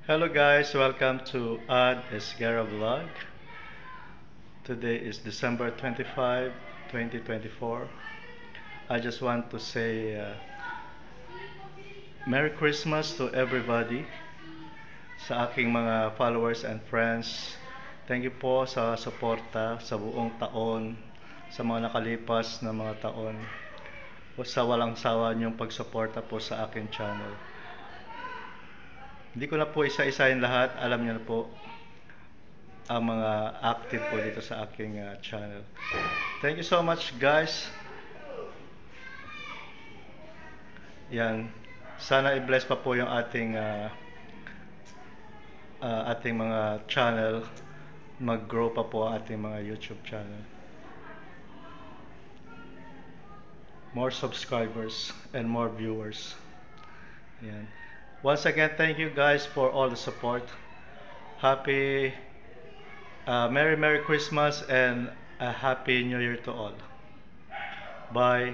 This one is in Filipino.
Hello guys, welcome to Ad Esguerra Vlog. Today is December 25, 2024. I just want to say Merry Christmas to everybody, sa aking mga followers and friends. Thank you po sa suporta sa buong taon, sa mga nakalipas na mga taon, o sa walang sawa niyong pagsuporta po sa aking channel. Hindi ko na po isa-isahin lahat, alam niyo na po ang mga active po dito sa aking channel. Thank you so much guys. Yan. Sana i-bless pa po yung ating mga channel. Mag-grow pa po ang ating mga YouTube channel. More subscribers and more viewers. Yan. Once again, thank you guys for all the support. Happy Merry Christmas and a Happy New Year to all. Bye.